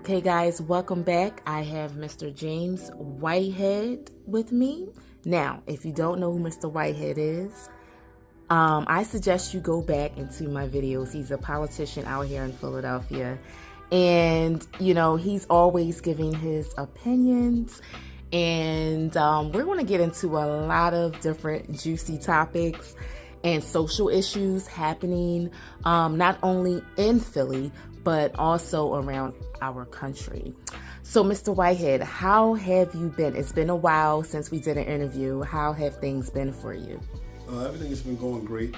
Okay, guys, welcome back. I have Mr. James Whitehead with me. Now, if you don't know who Mr. Whitehead is, I suggest you go back into my videos. He's a politician out here in Philadelphia, and he's always giving his opinions. And we're going to get into a lot of different juicy topics and social issues happening not only in Philly, but also around our country. So, Mr. Whitehead, how have you been? It's been a while since we did an interview. How have things been for you? Everything has been going great.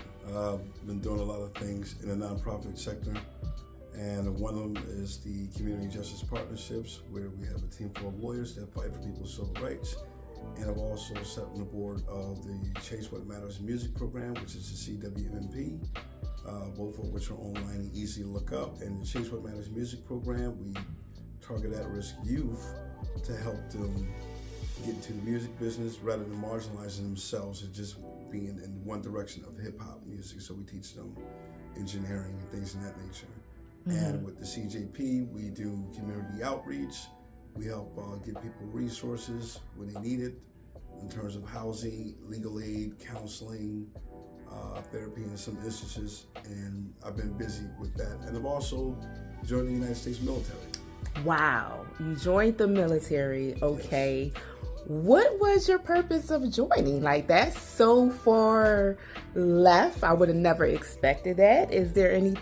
Been doing a lot of things in the nonprofit sector, and one of them is the Community Justice Partnerships, where we have a team full of lawyers that fight for people's civil rights. And I've also sat on the board of the Change What Matters music program, which is the CWMP, both of which are online and easy to look up. And the Change What Matters music program, we target at-risk youth to help them get into the music business rather than marginalizing themselves and just being in one direction of hip-hop music. So we teach them engineering and things of that nature. Mm-hmm. And with the CJP, we do community outreach. We help get people resources when they need it in terms of housing, legal aid, counseling, therapy in some instances. And I've been busy with that. And I've also joined the United States military. Wow, you joined the military. Okay. Yes. What was your purpose of joining? Like, that's so far left. I would have never expected that. Is there any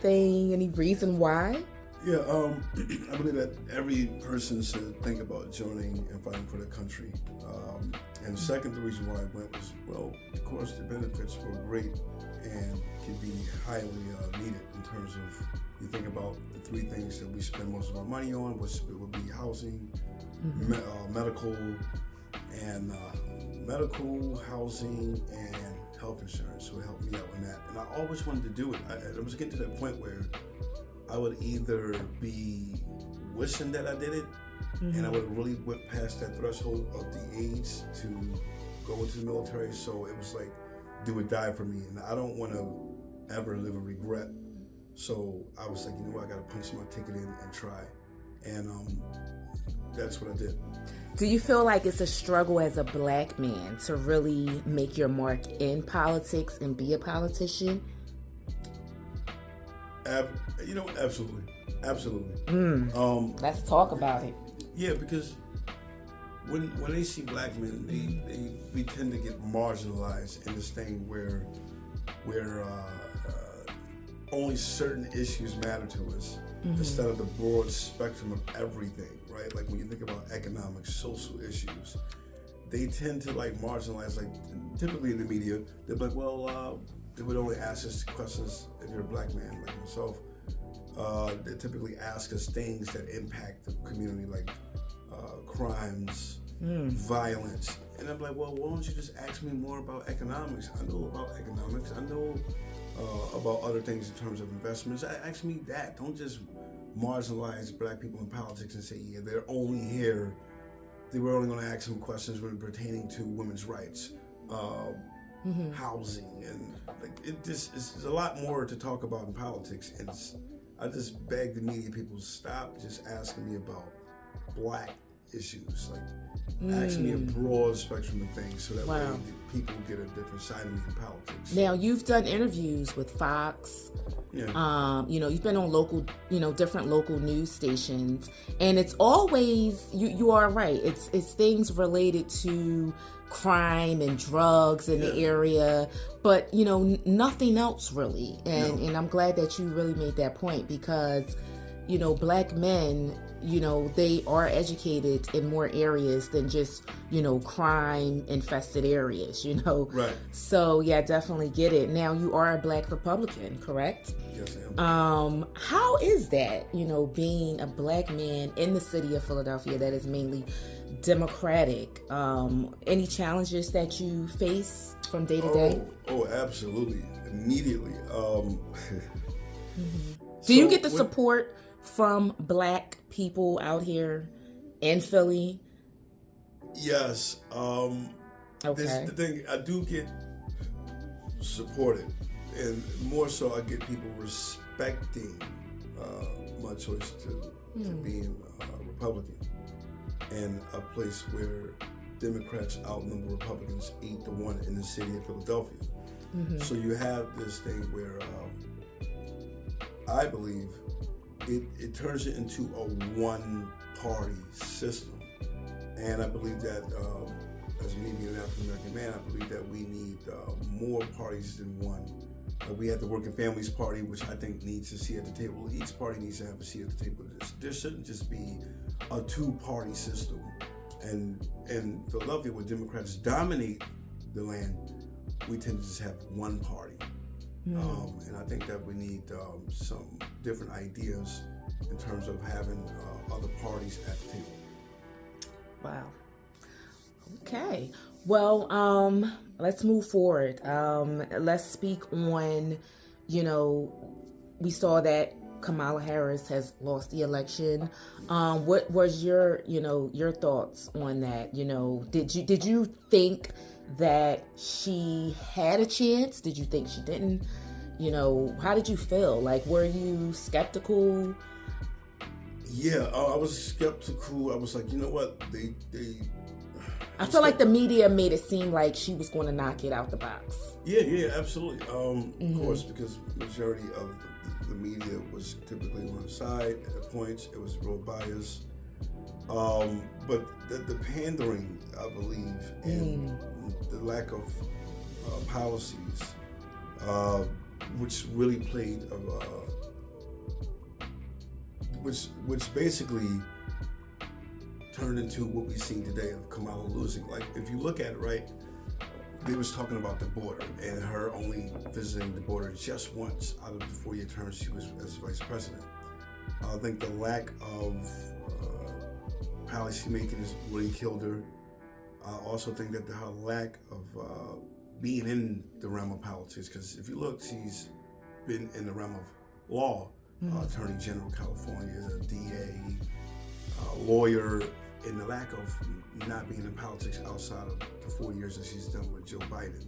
reason why? Yeah, I believe that every person should think about joining and fighting for their country. And second, the reason why I went was, well, of course, the benefits were great and could be highly needed in terms of, you think about the three things that we spend most of our money on, which would be housing, medical, housing, and health insurance. So it helped me out in that. And I always wanted to do it. I was getting to that point where I would either be wishing that I did it, and I would have really went past that threshold of the age to go into the military. So it was like, do or die for me. And I don't want to ever live a regret. So I was like, I got to punch my ticket in and try. And that's what I did. Do you feel like it's a struggle as a Black man to really make your mark in politics and be a politician? Absolutely. Let's talk about it. Yeah, because when they see Black men, we tend to get marginalized in this thing where only certain issues matter to us instead of the broad spectrum of everything, right? Like when you think about economic, social issues, they tend to marginalize, typically in the media, they're like, well, they would only ask us questions if you're a Black man like myself. They typically ask us things that impact the community, like crimes, violence. And I'm like, well, why don't you just ask me more about economics? I know about economics. I know about other things in terms of investments. Ask me that. Don't just marginalize Black people in politics and say, yeah, they're only here. They were only going to ask them questions when pertaining to women's rights. Housing, and it's a lot more to talk about in politics, and I just beg the media people, stop just asking me about Black issues. Ask me a broad spectrum of things so that way people get a different side of me in politics. Now, you've done interviews with Fox. Yeah. You've been on local, different local news stations, and it's always, you are right. It's things related to crime and drugs in the area, but nothing else really. And I'm glad that you really made that point, because Black men, they are educated in more areas than just crime infested areas, Right. So yeah, definitely get it. Now, you are a Black Republican, correct? Yes, I am. How is that, being a Black man in the city of Philadelphia that is mainly Democratic? Any challenges that you face from day to day? Oh, absolutely. Immediately. Do you get the support from Black people out here in Philly? Yes. Okay. The thing, I do get supported, and more so I get people respecting my choice to being Republican in a place where Democrats outnumber Republicans 8-1 in the city of Philadelphia. So you have this thing where I believe it turns it into a one-party system. And I believe that as me being an African-American man, I believe that we need more parties than one. We have the Working Families Party, which I think needs a seat at the table. Each party needs to have a seat at the table. There shouldn't just be a two-party system. And in Philadelphia, where Democrats dominate the land, we tend to just have one party. And I think that we need some different ideas in terms of having other parties at the table. Wow. Okay. Well, let's move forward. Let's speak on, we saw that Kamala Harris has lost the election. What was your thoughts on that? Did you think that she had a chance? Did you think she didn't? How did you feel? Like, were you skeptical? Yeah, I was skeptical. I was like, you know what? I feel like the media made it seem like she was going to knock it out the box. Yeah, absolutely. Of course, because majority of the media was typically on her side at points. It was real bias. But the pandering, I believe, and the lack of policies, which really played, which basically turned into what we've seen today of Kamala losing. Like, if you look at it, right, they was talking about the border and her only visiting the border just once out of the 4-year term she was as vice president. I think the lack of policy making has really killed her. I also think that her lack of being in the realm of politics, because if you look, she's been in the realm of law, Attorney General of California, DA, lawyer, and the lack of not being in politics outside of the 4 years that she's done with Joe Biden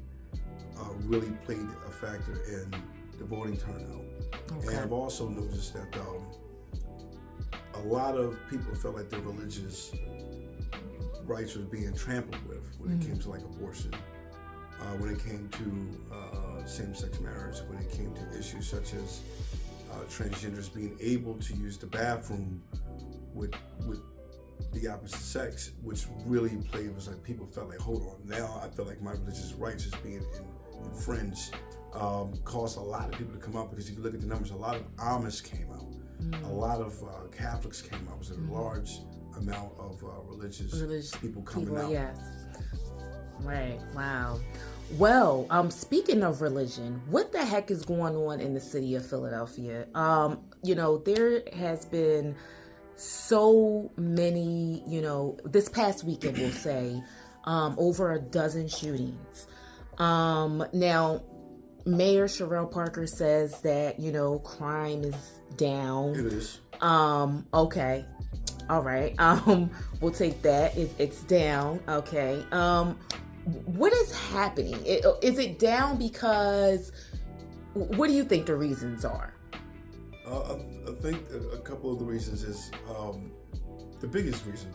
really played a factor in the voting turnout. Okay. And I've also noticed that a lot of people felt like their religious rights were being trampled with when it came to like abortion, when it came to same-sex marriage, when it came to issues such as transgenders being able to use the bathroom with the opposite sex, which really played, was like people felt like, hold on, now I feel like my religious rights is being infringed. Caused a lot of people to come out, because if you look at the numbers, a lot of Amish came out, a lot of Catholics came out. It was a large amount of religious people coming out. Yes. Right. Wow. Well, speaking of religion, what the heck is going on in the city of Philadelphia? There has been so many, this past weekend, we'll say, over a dozen shootings. Now, Mayor Sherrell Parker says that, crime is down. It is. Okay. All right. We'll take that. It's down. Okay. What is happening? Is it down because, what do you think the reasons are? I think a couple of the reasons is, the biggest reason,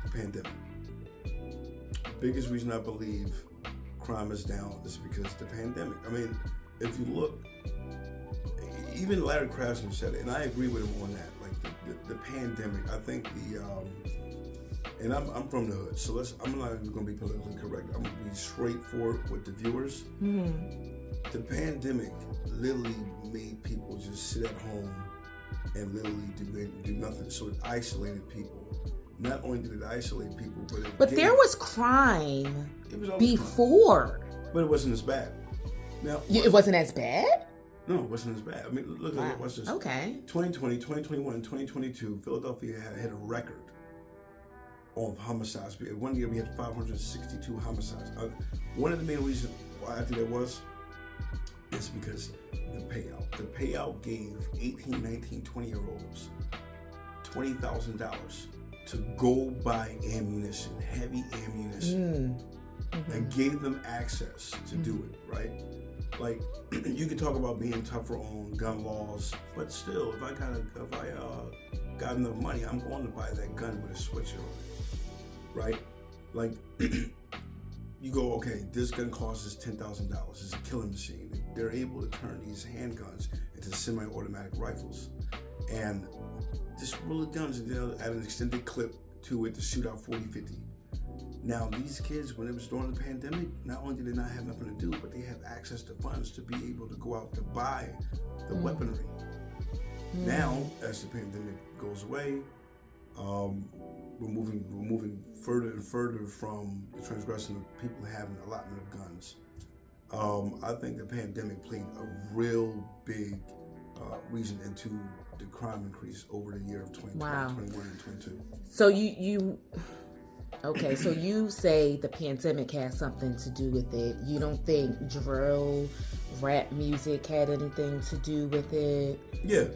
the pandemic. The biggest reason I believe crime is down is because the pandemic. I mean, if you look, even Larry Krasner said it, and I agree with him on that. Like the pandemic, I think and I'm from the hood, so I'm not even going to be politically correct. I'm going to be straightforward with the viewers. The pandemic literally made people just sit at home and literally do nothing. So it isolated people. Not only did it isolate people, but there was crime before. Crime. But it wasn't as bad. Now, it wasn't as bad? No, it wasn't as bad. I mean, look at what's this. Okay. 2020, 2021, 2022, Philadelphia had hit a record of homicides. One year we had 562 homicides. One of the main reasons why I think that was is because the payout. The payout gave 18, 19, 20-year-olds $20,000 to go buy ammunition, heavy ammunition, and gave them access to do it, right? Like, you can talk about being tougher on gun laws, but still, if I got enough money, I'm going to buy that gun with a switcher on it, right? Like, you go, okay, this gun costs us $10,000. It's a killing machine. They're able to turn these handguns into semi-automatic rifles, and just roll the guns and they'll add an extended clip to it to shoot out 40, 50. Now, these kids, when it was during the pandemic, not only did they not have nothing to do, but they have access to funds to be able to go out to buy the weaponry. Now, as the pandemic goes away, we're moving further and further from the transgression of people having an allotment of guns. I think the pandemic played a real big reason into the crime increase over the year of 2020, 21, and 22. So okay, so you say the pandemic has something to do with it. You don't think drill, rap music had anything to do with it? Yeah.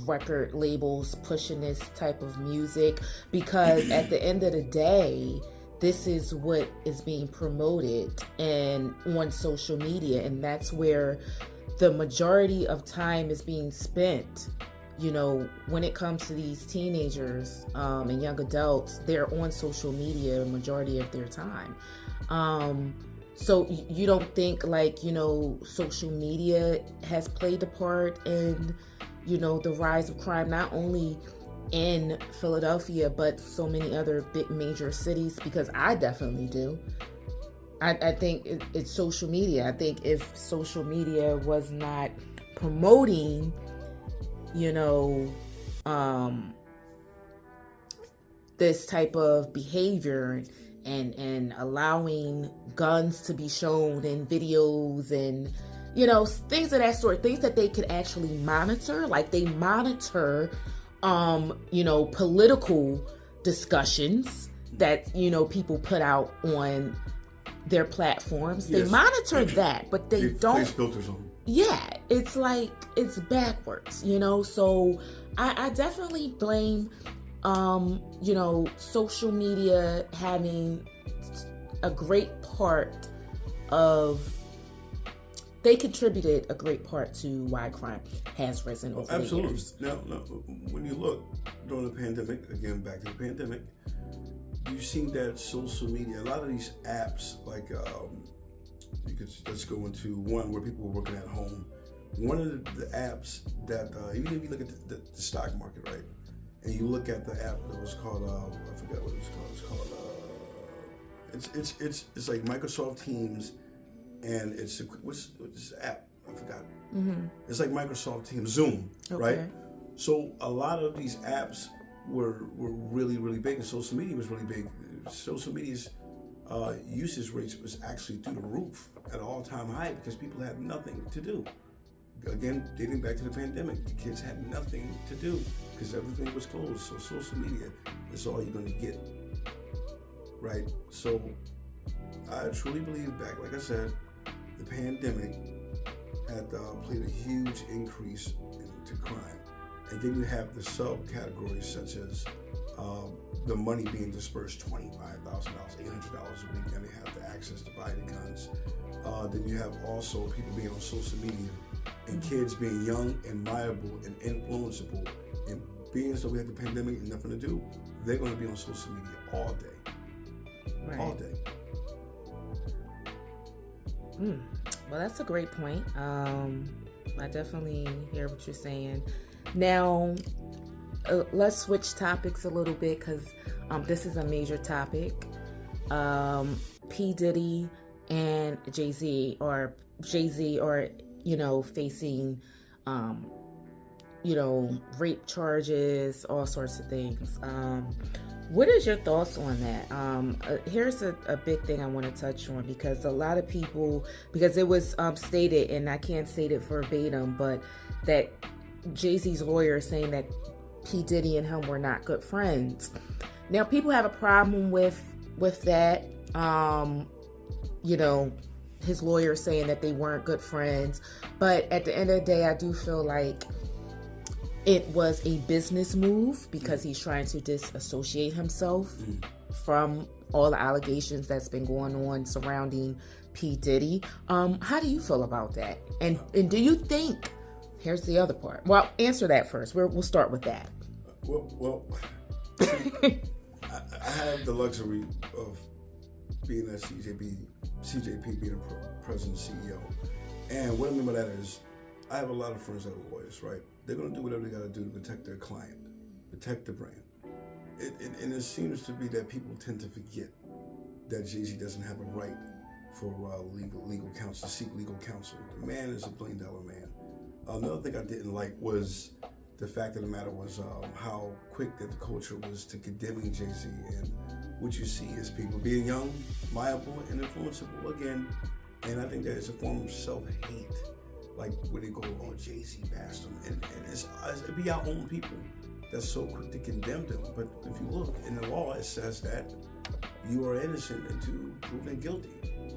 Record labels pushing this type of music, because at the end of the day, this is what is being promoted and on social media, and that's where the majority of time is being spent. When it comes to these teenagers and young adults, they're on social media a majority of their time. So you don't think social media has played a part in, the rise of crime, not only in Philadelphia, but so many other big major cities? Because I definitely do. I think it's social media. I think if social media was not promoting, this type of behavior and allowing guns to be shown in videos and, things of that sort, things that they could actually monitor, like they monitor, political discussions that, people put out on their platforms. Yes. They monitor that, but they don't. Place filters on them. Yeah, it's like, it's backwards, so I definitely blame, social media having a great part of, they contributed a great part to why crime has risen over the years. Now, when you look during the pandemic, again, back to the pandemic, you've seen that social media, a lot of these apps, like, you could just go into one where people were working at home. One of the apps that, even if you look at the stock market, right, and you look at the app that was called, I forgot what it was called. It's like Microsoft Teams, and it's what's this app? I forgot. Mm-hmm. It's like Microsoft Teams, Zoom, right? So a lot of these apps were really, really big, and social media was really big. Social media's usage rates was actually through the roof at an all-time high because people had nothing to do. Again, dating back to the pandemic, the kids had nothing to do because everything was closed. So social media is all you're going to get, right? So I truly believe back, like I said, the pandemic had played a huge increase into crime. And then you have the subcategories such as the money being dispersed, $25,000, $800 a week, and they have the access to buy the guns. Then you have also people being on social media and kids being young and malleable and influenceable. And being so we have the pandemic and nothing to do, they're going to be on social media all day. Right. All day. Well, that's a great point. I definitely hear what you're saying. Now, let's switch topics a little bit because this is a major topic. P. Diddy and Jay-Z are facing, rape charges, all sorts of things. What is your thoughts on that? Here's a big thing I want to touch on because a lot of people, because it was stated, and I can't state it verbatim, but that Jay-Z's lawyer is saying that P. Diddy and him were not good friends. Now, people have a problem with that. His lawyer saying that they weren't good friends. But at the end of the day, I do feel like it was a business move because he's trying to disassociate himself from all the allegations that's been going on surrounding P. Diddy. How do you feel about that? And do you think here's the other part. Well, answer that first. We'll start with that. Well, I have the luxury of being at CJP being a president CEO. And what I mean by that is, I have a lot of friends that are lawyers, right? They're going to do whatever they got to do to protect their client, protect the brand. And it seems to be that people tend to forget that Jay-Z doesn't have a right for legal counsel, to seek legal counsel. The man is $1 billion man. Another thing I didn't like was the fact of the matter was how quick that the culture was to condemning Jay-Z. And what you see is people being young, viable, and influenceable again. And I think that it's a form of self-hate. Like when they go, oh, Jay-Z passed him. And it'd be our own people that's so quick to condemn them. But if you look in the law, it says that you are innocent until proven guilty.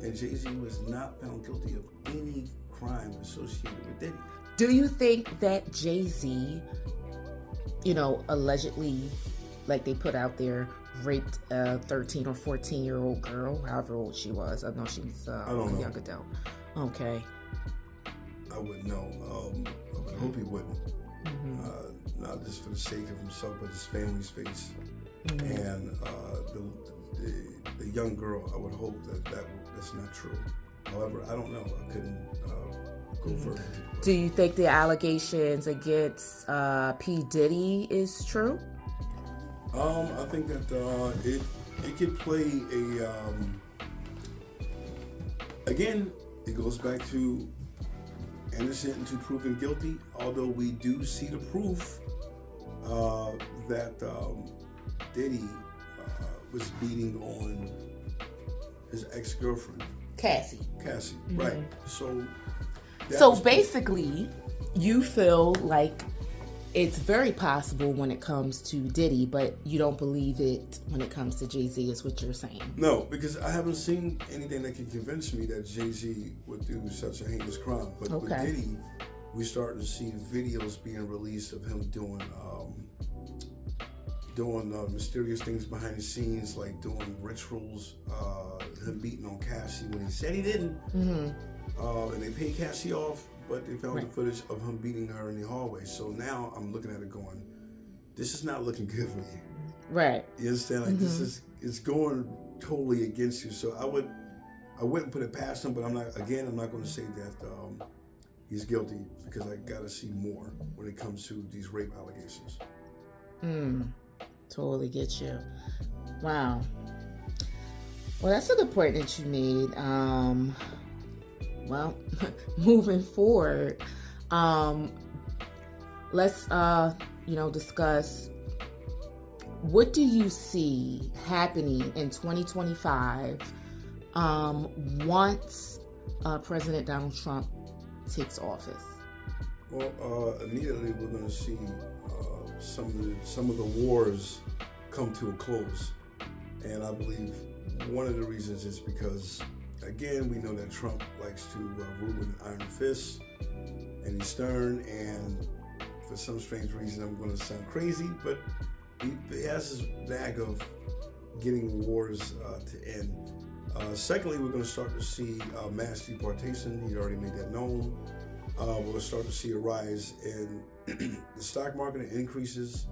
And Jay-Z was not found guilty of any crime associated with Diddy. Do you think that Jay-Z, allegedly, like they put out there, raped a 13 or 14-year-old girl, however old she was? I know she was a young adult. Okay. I wouldn't know. I would hope he wouldn't. Mm-hmm. Not just for the sake of himself, but his family's face. Mm-hmm. And the young girl, I would hope that's not true. However, I don't know. I couldn't go further. Do you think the allegations against P. Diddy is true? I think that it could play again, it goes back to innocent until proven guilty, although we do see the proof that Diddy was beating on his ex-girlfriend. Cassie, mm-hmm. Right. So basically, you feel like it's very possible when it comes to Diddy, but you don't believe it when it comes to Jay-Z, is what you're saying. No, because I haven't seen anything that can convince me that Jay-Z would do such a heinous crime. But with Diddy, we're starting to see videos being released of him doing mysterious things behind the scenes, like doing rituals, him beating on Cassie when he said he didn't. Mm-hmm. And they paid Cassie off, but they found the footage of him beating her in the hallway. So now I'm looking at it going, this is not looking good for you. Right. You understand? Like it's going totally against you. So I wouldn't put it past him, but I'm not going to say that he's guilty, because I got to see more when it comes to these rape allegations. Totally get you. Wow. Well, that's a good point that you made. Well, moving forward, let's discuss, what do you see happening in 2025 once President Donald Trump takes office? Well, immediately we're going to see some of the wars come to a close, and I believe one of the reasons is because, again, we know that Trump likes to rule with an iron fist, and he's stern, and for some strange reason, I'm going to sound crazy, but he has this knack of getting wars to end. Secondly, we're going to start to see mass deportation. He already made that known. We're going to start to see a rise in the stock market and increases,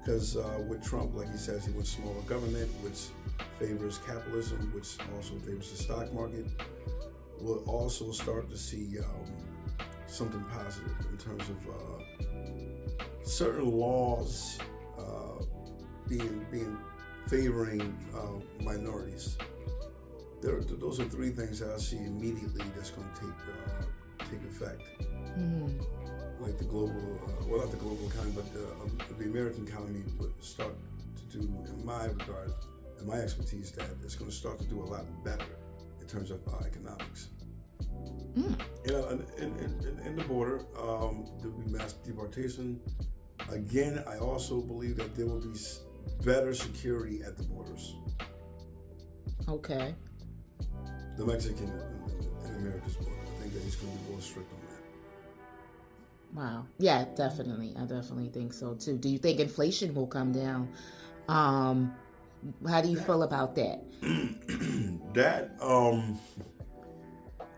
because with Trump, like he says, he wants smaller government, which favors capitalism, which also favors the stock market. We'll also start to see something positive in terms of certain laws being favoring minorities. Those are three things that I see immediately that's going to take effect. Mm-hmm. Like the global, not the global economy, but the American economy would start to do, in my regard, and my expertise, that it's going to start to do a lot better in terms of economics. In the border, there will be mass deportation. Again, I also believe that there will be better security at the borders. Okay. The Mexican and America's border. I think that he's going to be more strict on that. Wow. Yeah, definitely. I definitely think so too. Do you think inflation will come down? How do you feel about that? That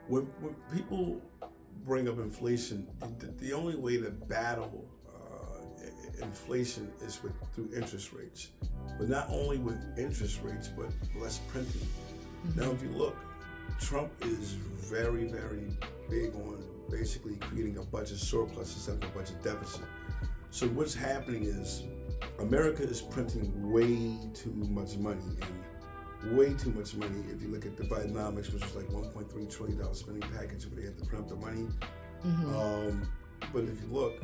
when people bring up inflation. The only way to battle inflation is through interest rates, but not only with interest rates, but less printing. Mm-hmm. Now, if you look, Trump is very, very big on basically creating a budget surplus instead of a budget deficit. So what's happening is America is printing way too much money, and way too much money. If you look at the Bidenomics, which was like $1.3 trillion spending package where they had to print up the money. Mm-hmm. But if you look,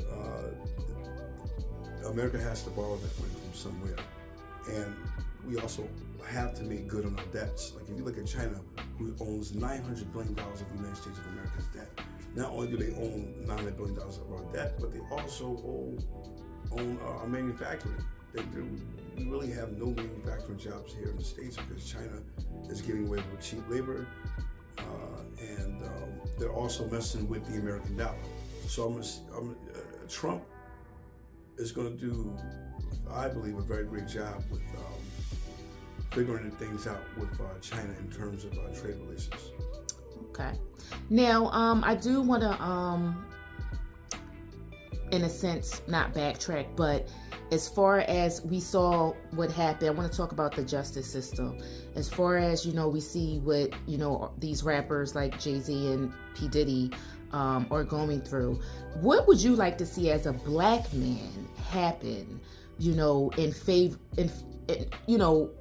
America has to borrow that money from somewhere. And we also have to make good on our debts. Like if you look at China, who owns $900 billion of the United States of America's debt. Not only do they own $900 billion of our debt, but they also own our manufacturing. We really have no manufacturing jobs here in the States because China is getting away with cheap labor, and they're also messing with the American dollar. So Trump is going to do, I believe, a very great job with figuring things out with China in terms of trade relations. Okay. Now, I do want to, in a sense, not backtrack, but as far as we saw what happened, I want to talk about the justice system. As far as, we see what, these rappers like Jay-Z and P. Diddy are going through. What would you like to see as a black man happen, in favor,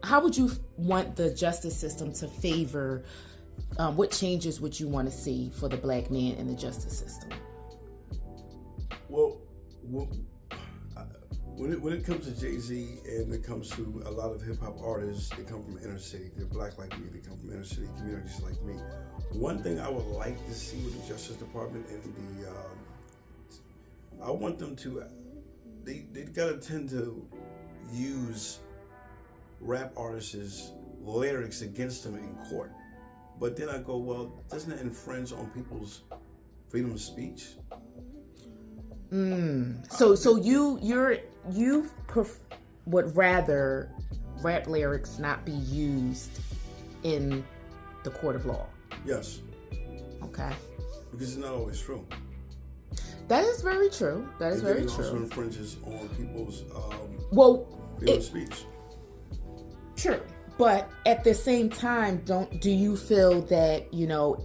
how would you want the justice system to favor, what changes would you want to see for the black man in the justice system? Well, when it comes to Jay-Z and it comes to a lot of hip-hop artists, they come from inner city. They're black like me. They come from inner city communities like me. One thing I would like to see with the Justice Department and I want them to, they gotta tend to use rap artists' lyrics against them in court. But then I go, well, doesn't it infringe on people's freedom of speech? So you would rather rap lyrics not be used in the court of law? Yes. Okay. Because it's not always true. That is very true. That is very true. It also infringes on people's freedom of speech. True. But at the same time, do you feel that,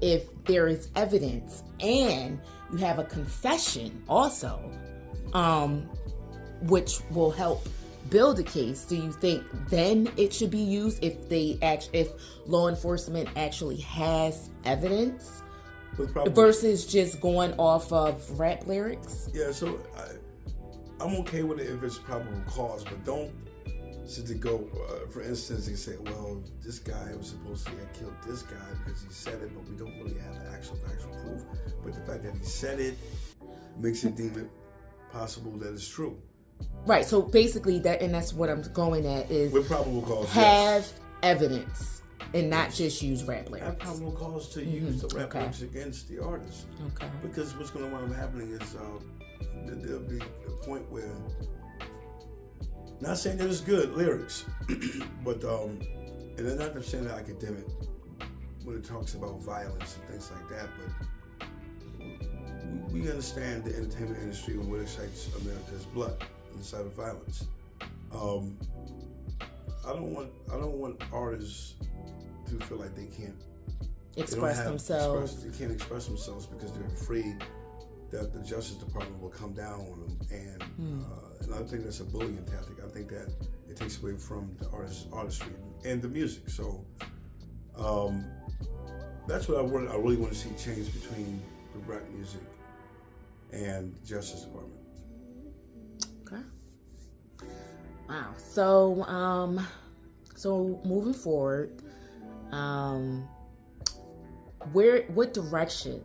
if there is evidence and you have a confession also, which will help build a case, do you think then it should be used if law enforcement actually has evidence versus just going off of rap lyrics? Yeah, so I'm okay with it if it's probable cause, but don't to go, for instance, they say, well, this guy was supposed to have killed this guy because he said it, but we don't really have the actual proof. But the fact that he said it makes it deem it possible that it's true. Right. So basically, that's what I'm going at is with probable cause. Have evidence and not just use rap lyrics. Have probable cause to use the rap lyrics against the artist. Okay. Because what's going to wind up happening is there'll be a point where. Not saying that it's good lyrics, but and I'm not saying that academic when it talks about violence and things like that, but we understand the entertainment industry and what excites America's blood inside of violence. I don't want artists to feel like they can't express themselves. They can't express themselves because they're afraid that the Justice Department will come down on them, and I think that's a bullying tactic. I think that it takes away from the artistry and the music. So that's what I really want to see change between the rap music and the Justice Department. Okay. Wow. So moving forward, what direction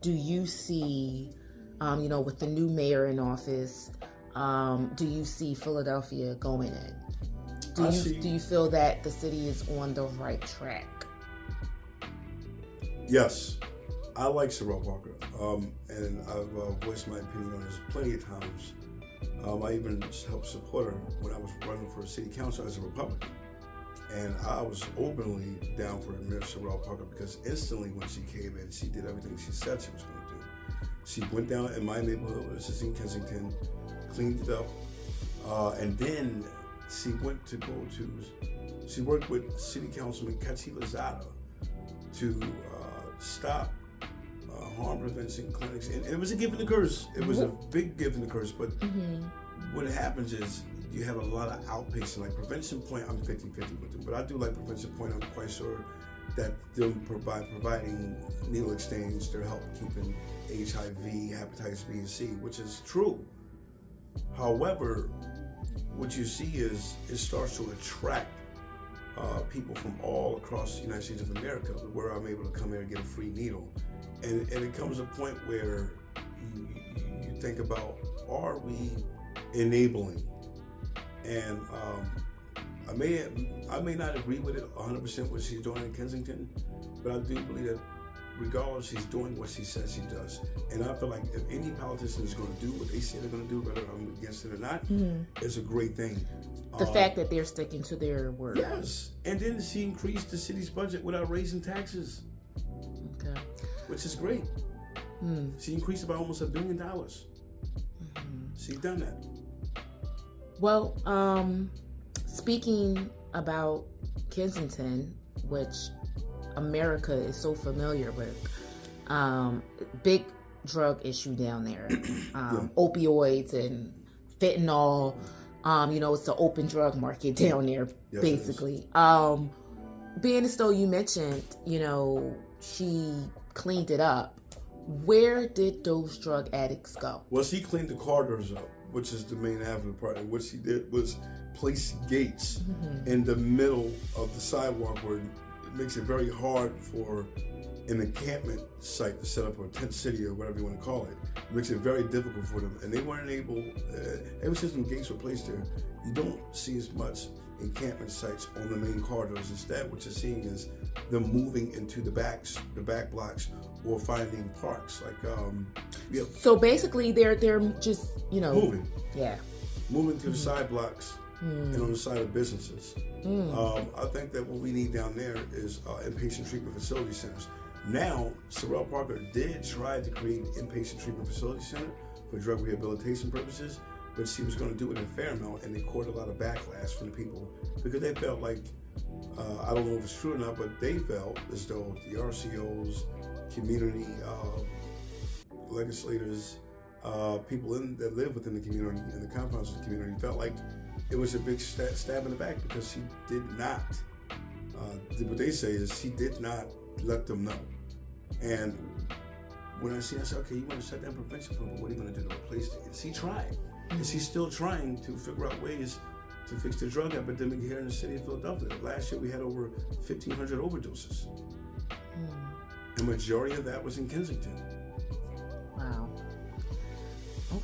do you see, with the new mayor in office, do you see Philadelphia going in? Do you feel that the city is on the right track? Yes. I like Sorrell Parker, and I've voiced my opinion on this plenty of times. I even helped support her when I was running for city council as a Republican. And I was openly down for Mayor Sorrell Parker because instantly when she came in, she did everything she said she was going to do. She went down in my neighborhood, this is in Kensington, cleaned it up, and then she went to she worked with City Councilman Kachi Lozada to stop harm prevention clinics. And it was a gift and a curse. It was a big gift and a curse, but what happens is you have a lot of outpatient, like Prevention Point, I'm 50-50 with them, but I do like Prevention Point. I'm quite sure that them providing needle exchange, their help keeping HIV, hepatitis B and C, which is true. However, what you see is it starts to attract people from all across the United States of America, where I'm able to come here and get a free needle. And it comes a point where you think about, are we enabling? And I may not agree with it 100% what she's doing in Kensington, but I do believe that regardless, she's doing what she says she does. And I feel like if any politician is going to do what they say they're going to do, whether I'm against it or not, it's a great thing. The fact that they're sticking to their word. Yes. And then she increased the city's budget without raising taxes. Okay. Which is great. She increased it by almost $1 billion. She's done that. Well, speaking about Kensington, which America is so familiar with, big drug issue down there, opioids and fentanyl. It's the open drug market down there, basically. Being as though you mentioned, she cleaned it up. Where did those drug addicts go? Well, she cleaned the corridors up, which is the main avenue part. And what she did was place gates in the middle of the sidewalk, where it makes it very hard for an encampment site to set up, or a tent city, or whatever you want to call it. It makes it very difficult for them. And they weren't able, ever since some gates were placed there, you don't see as much encampment sites on the main corridors. Instead, what you're seeing is them moving into the back blocks, or finding parks. Like, So basically, they're just moving. Yeah. Moving to the side blocks and on the side of businesses. I think that what we need down there is inpatient treatment facility centers. Now, Sorrell Parker did try to create an inpatient treatment facility center for drug rehabilitation purposes, but she was going to do it in Fairmount, and they caught a lot of backlash from the people because they felt like, I don't know if it's true or not, but they felt as though the RCOs, community legislators, people that live within the community and the confines of the community felt like it was a big stab in the back, because she did not, what they say is she did not let them know. And when I said, okay, you want to shut down prevention fund, but what are you going to do to replace it? And she tried. And she's still trying to figure out ways to fix the drug epidemic here in the city of Philadelphia. Last year we had over 1,500 overdoses. The majority of that was in Kensington. Wow.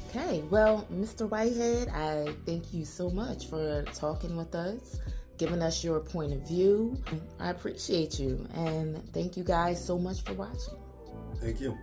Okay, well, Mr. Whitehead, I thank you so much for talking with us, giving us your point of view. I appreciate you, and thank you guys so much for watching. Thank you.